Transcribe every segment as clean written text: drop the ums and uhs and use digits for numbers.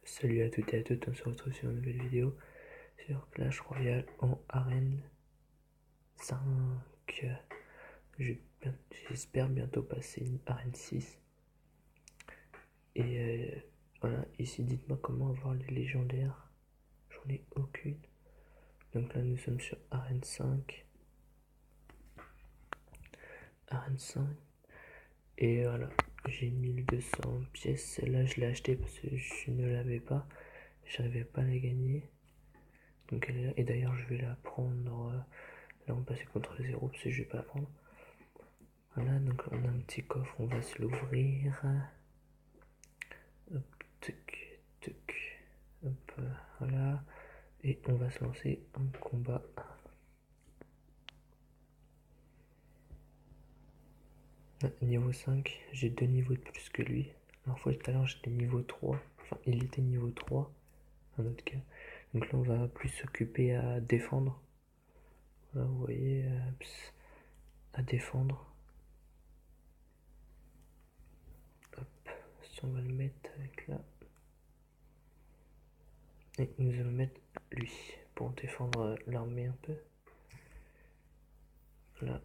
Salut à toutes et à toutes, on se retrouve sur une nouvelle vidéo sur Clash Royale en arène 5. J'espère bientôt passer une arène 6. Et voilà, ici dites-moi comment avoir les légendaires. J'en ai aucune. Donc là nous sommes sur arène 5. Arène 5. Et voilà, j'ai 1200 pièces. Celle-là je l'ai achetée parce que je ne l'avais pas. J'arrivais pas à la gagner. Donc elle est là. Et d'ailleurs je vais la prendre. Là on passe contre 0 parce que je vais pas la prendre. Voilà, donc on a un petit coffre, on va se l'ouvrir. Hop, tuc, tuc. Hop, voilà. Et on va se lancer en combat. Niveau 5, j'ai 2 niveaux de plus que lui. Alors fois tout à l'heure j'étais niveau 3. Enfin il était niveau 3. Un autre cas. Donc là on va plus s'occuper à défendre. Voilà, vous voyez, à défendre. Hop, si on va le mettre avec là. Et nous allons mettre lui pour défendre l'armée un peu. Là.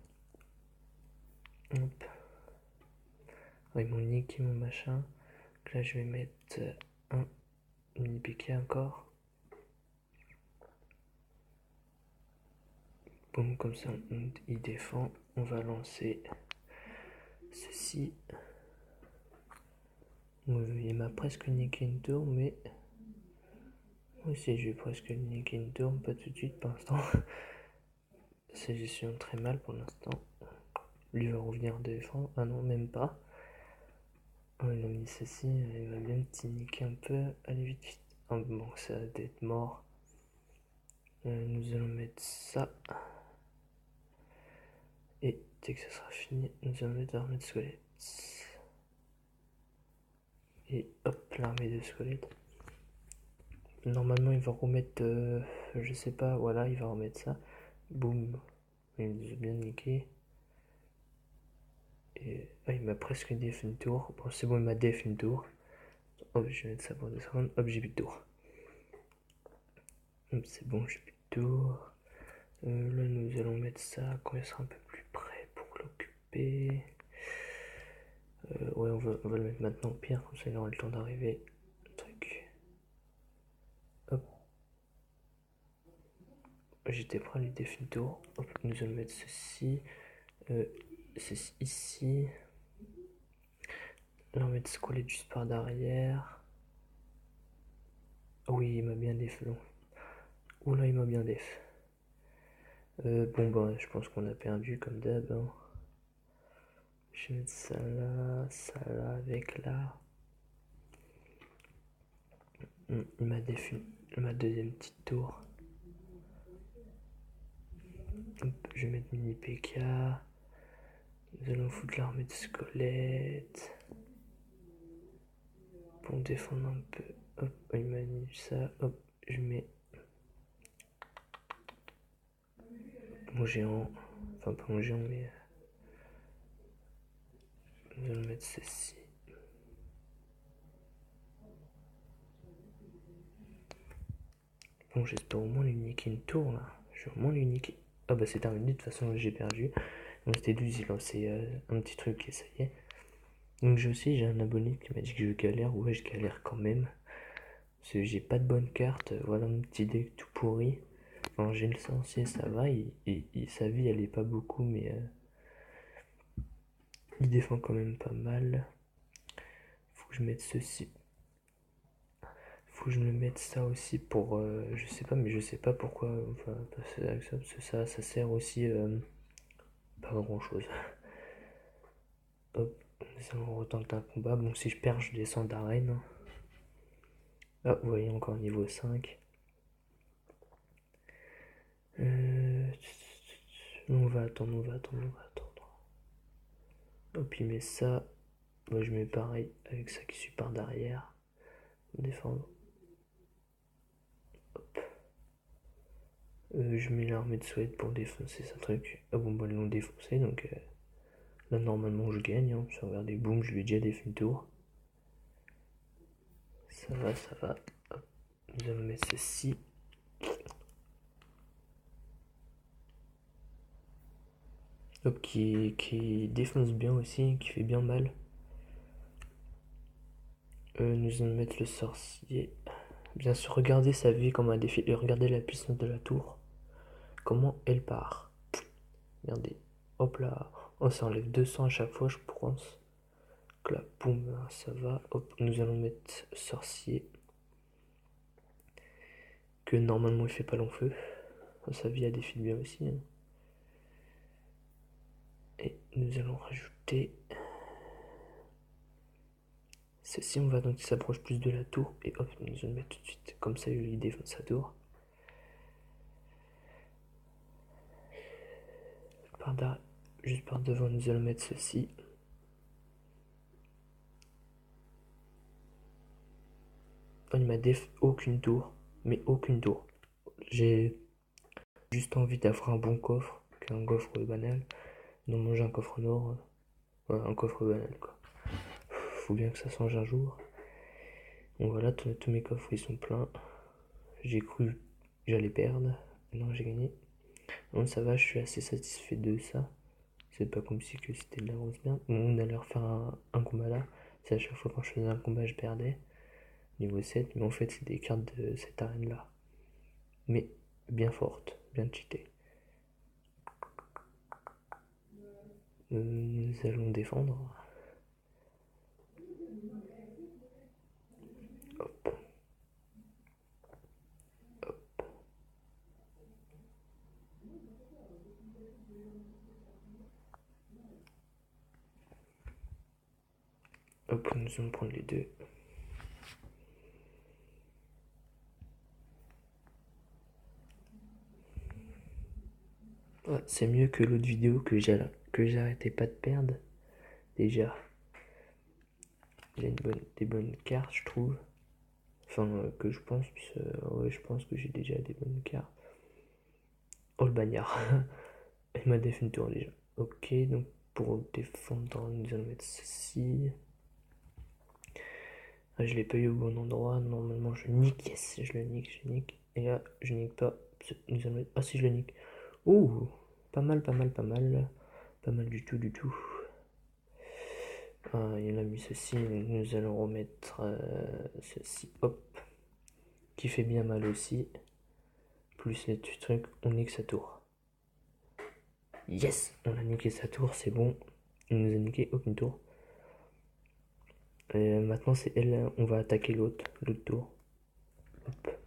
Hop. Oh, ils m'ont niqué mon machin. Donc là je vais mettre un mini piqué encore. Boum, comme ça il défend. On va lancer ceci. Il m'a presque niqué une tour, mais moi aussi je vais presque niquer une tour, pas tout de suite pour l'instant. C'est gestion très mal pour l'instant. Lui va revenir défendre. Ah non, même pas. Oh, il a mis ceci, il va bien petit niquer un peu. Allez vite, vite. Oh, bon, ça va être mort. Nous allons mettre ça. Et dès que ça sera fini, nous allons mettre l'armée de squelettes. Et hop, l'armée de squelettes. Normalement, il va remettre, je sais pas, voilà, il va remettre ça. Boum. Il nous a bien niqué. Et il m'a presque def une tour. Bon, c'est bon, il m'a def une tour. Hop, je vais mettre ça pour 2 secondes. Hop, j'ai plus de tour. Hop, c'est bon, j'ai plus de tour. Là, nous allons mettre ça quand il sera un peu plus près pour l'occuper. Ouais, on va le mettre maintenant au pire, comme ça il aura le temps d'arriver. Truc. Hop. J'étais prêt à lui défier le tour. Hop, nous allons mettre ceci. Ceci ici. Là, on va mettre squelette juste par derrière. Oui, il m'a bien def, non. Oula, il m'a bien def. Bon, bah, je pense qu'on a perdu comme d'hab. Hein. Je vais mettre ça là, avec là. Il m'a défait ma deuxième petite tour. Hop, je vais mettre mini PK. Nous allons foutre l'armée de squelettes. Pour défendre un peu. Hop, il m'a mis ça. Hop, je mets mon géant. Enfin, pas mon géant, mais. Nous allons mettre ceci. Bon, j'espère au moins lui niquer une tour là. Je vais au moins lui niquer. Ah bah c'est terminé, de toute façon j'ai perdu. Bon, c'était 12, il lançait un petit truc et ça y est. Donc j'ai un abonné qui m'a dit que je galère. Ouais, je galère quand même. Parce que j'ai pas de bonne carte. Voilà mon petit deck tout pourri. Enfin, j'ai le sorcier, ça va. Sa vie elle est pas beaucoup, mais il défend quand même pas mal. Faut que je mette ceci. Faut que je me mette ça aussi pour. Je sais pas, mais je sais pas pourquoi. Enfin, parce que ça sert aussi. Pas grand chose. Hop, on retente un combat. Bon, si je perds, je descends d'arène. Ah, vous voyez, encore niveau 5. On va attendre. Hop, il met ça. Moi, je mets pareil avec ça qui suit par derrière. Défendre. Hop. Je mets l'armée de Suède pour défoncer ce truc. Ah bon, bah, ils l'ont défoncé, donc là, normalement, je gagne. Hein. Regardez, boum, je lui ai déjà défait une tour. Ça va, ça va. Hop, nous allons mettre ceci. Hop, qui défonce bien aussi, qui fait bien mal. Nous allons mettre le sorcier. Bien sûr, regardez sa vie comme un défi. Et regardez la puissance de la tour. Comment elle part. Regardez. Hop là. Oh, ça enlève 200 à chaque fois, je pense. Donc là, boum, ça va. Hop, nous allons mettre sorcier. Que normalement il fait pas long feu. Sa vie a des fils bien aussi. Hein. Et nous allons rajouter ceci. On va donc s'approche plus de la tour. Et hop, nous allons mettre tout de suite. Comme ça, il défonce sa tour. Juste par devant, nous allons mettre ceci. Oh, il m'a def aucune tour. Mais aucune tour. J'ai juste envie d'avoir un bon coffre. Qu'un coffre banal. Non, manger un coffre en or. Ouais, un coffre banal quoi. Faut bien que ça change un jour. Bon voilà, tous mes coffres ils sont pleins. J'ai cru que j'allais perdre. Non, j'ai gagné. Non, ça va, je suis assez satisfait de ça. C'est pas comme si que c'était de la grosse merde. Bon, on allait refaire un combat là. C'est à chaque fois quand je faisais un combat, je perdais. Niveau 7. Mais en fait, c'est des cartes de cette arène là. Mais bien fortes, bien cheatées. Nous allons défendre. Hop. Hop, nous allons prendre les deux. Ouais, c'est mieux que l'autre vidéo que j'arrêtais pas de perdre. Déjà, j'ai des bonnes cartes, je trouve. Enfin, que je pense, ouais, je pense que j'ai déjà des bonnes cartes. Oh, le bagnard. Il m'a défait une tour déjà. Ok, donc pour défendre, nous allons mettre ceci. Ah, je l'ai pas eu au bon endroit. Normalement, je nique. Yes, je le nique, je nique. Et là, je nique pas. Nous allons mettre... Ah, si, je le nique. Ouh, pas mal, pas mal, pas mal. Pas mal du tout, du tout. Ah, il a mis ceci. Nous allons remettre ceci. Hop. Qui fait bien mal aussi. Plus les trucs, on nique sa tour. Yes, on a niqué sa tour, c'est bon. Il nous a niqué aucune tour. Et maintenant c'est elle, on va attaquer l'autre tour. Hop.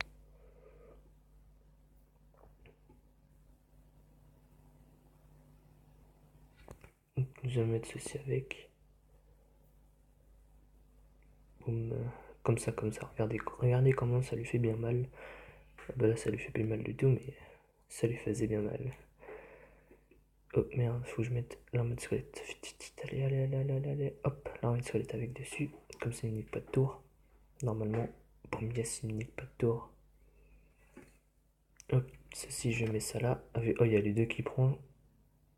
Donc, nous allons mettre ceci avec. Boum. Comme ça, comme ça. Regardez comment ça lui fait bien mal. Ah bah là ça lui fait plus mal du tout, mais ça lui faisait bien mal. Oh merde, faut que je mette l'arme de squelette. Allez, allez, allez, allez, allez, allez. Hop, l'arme de squelette avec dessus. Comme ça il nique pas de tour. Normalement, pour yes, il nique pas de tour. Hop, ceci je mets ça là. Oh, il y a les deux qui prennent.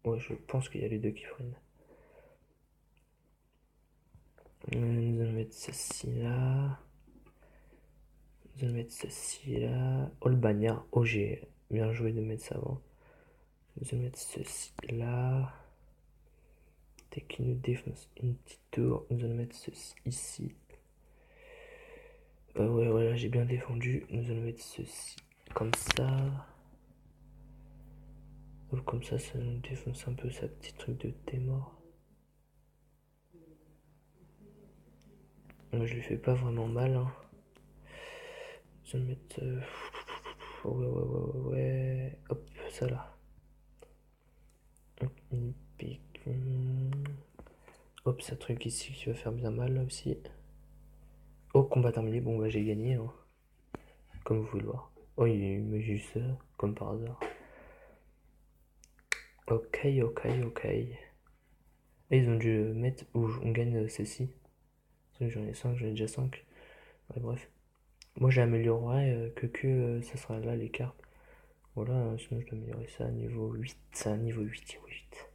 Ouais, je pense qu'il y a les deux qui prennent. Nous allons mettre ceci là. Nous allons mettre ceci là. Oh, le bagnard. Oh, j'ai bien joué de mettre ça avant. Nous allons mettre ceci là. Dès qu'il nous défonce une petite tour, nous allons mettre ceci ici. Ouais, voilà, j'ai bien défendu. Nous allons mettre ceci comme ça. Oh, comme ça nous défonce un peu sa petite truc de témor. Moi, je lui fais pas vraiment mal. Hein. Nous allons mettre. Ouais. Hop, ça là. Hop, une pique. Hop, ça truc ici qui va faire bien mal là aussi. Oh, combat terminé. Bon, bah, j'ai gagné. Hein. Comme vous pouvez le voir. Oh, il me juge ça, comme par hasard. Ok, ok, ok. Et ils ont dû mettre où on gagne celle-ci. J'en ai 5, j'en ai déjà 5. Ouais, bref. Moi, j'améliorerai que ça sera là les cartes. Voilà, sinon je dois améliorer ça à niveau 8. Ça à niveau 8, niveau 8.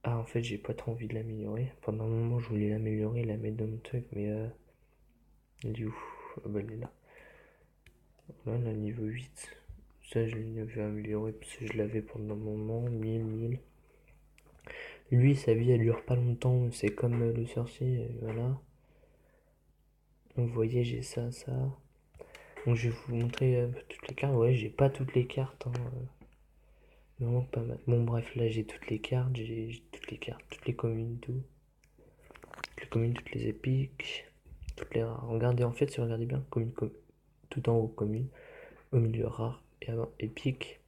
Ah, en fait, j'ai pas trop envie de l'améliorer. Pendant un moment, je voulais l'améliorer, la mettre dans mon truc, mais il est où? bah, elle est là. Là, on a niveau 8. Ça, je l'avais amélioré parce que je l'avais pendant un moment. 1000. Lui, sa vie, elle dure pas longtemps. C'est comme le sorcier, voilà. Donc, vous voyez, j'ai ça. Donc, je vais vous montrer toutes les cartes. Ouais, j'ai pas toutes les cartes. Hein. Non, pas mal. Bon, bref, là, j'ai toutes les cartes. J'ai toutes les cartes, toutes les communes, tout. Toutes les communes, toutes les épiques. Toutes les rares. Regardez, en fait, si vous regardez bien, commune, tout en haut, commune. Au milieu, rare. Et avant, épique.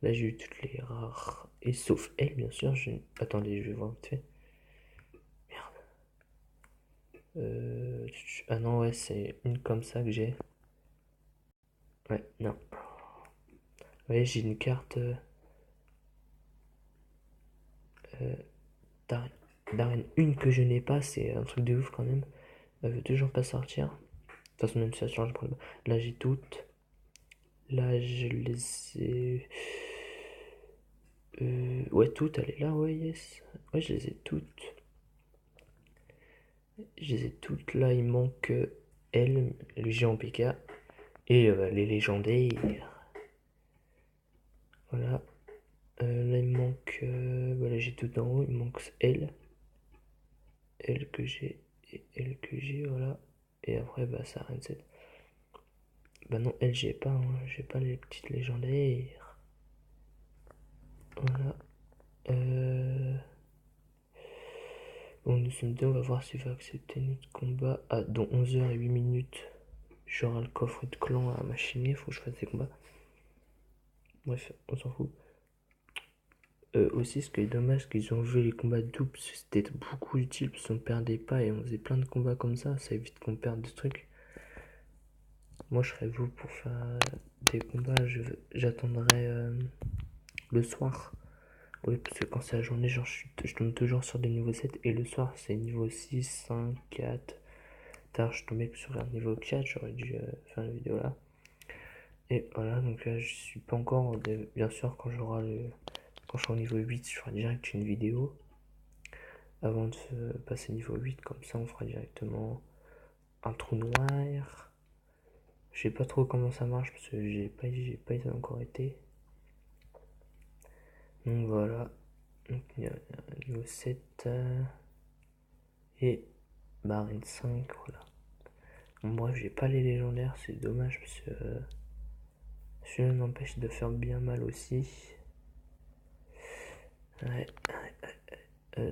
Là, j'ai eu toutes les rares. Et sauf elle, bien sûr. Attendez, je vais voir vite fait. Ah non, ouais, c'est une comme ça que j'ai. Ouais, non. Ouais, j'ai une carte euh, d'arène. Une que je n'ai pas, c'est un truc de ouf quand même. Elle veut toujours pas sortir. De toute façon, même si ça change, là j'ai toutes. Là, je les ai. Ouais, toutes, elle est là, ouais, yes. Ouais, je les ai toutes. Je les ai toutes là, il manque elle, le géant PK, et les légendaires. Voilà. Là, il me manque. Voilà, j'ai tout en haut. Il me manque elle. Elle que j'ai. Et elle que j'ai, voilà. Et après, bah, ça reset. Bah non, elle, j'ai pas. Hein. J'ai pas les petites légendaires. Voilà. Bon, nous sommes deux. On va voir s'il va accepter notre combat. Ah, dans 11h et 8 minutes. J'aurai le coffre de clan à machiner. Faut que je fasse des combats. Bref, on s'en fout. Aussi, ce qui est dommage, qu'ils ont joué les combats doubles, c'était beaucoup utile parce qu'on perdait pas et on faisait plein de combats comme ça évite qu'on perde des trucs. Moi, je serais vous pour faire des combats, j'attendrai le soir. Oui, parce que quand c'est la journée, genre, je tombe toujours sur des niveaux 7 et le soir, c'est niveau 6, 5, 4. Tard, je tombais sur un niveau 4, j'aurais dû faire la vidéo là. Et voilà, donc là, je suis pas encore, bien sûr, quand je serai au niveau 8, je ferai direct une vidéo. Avant de passer niveau 8, comme ça on fera directement un trou noir. Je sais pas trop comment ça marche parce que j'ai pas encore été. Donc voilà. Donc il y a niveau 7 et Marine 5, voilà. Bon, bref, j'ai pas les légendaires, c'est dommage parce que celui-là m'empêche de faire bien mal aussi. Ouais.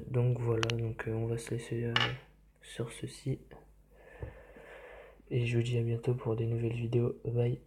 Donc voilà, donc on va se laisser sur ceci. Et je vous dis à bientôt pour des nouvelles vidéos. Bye.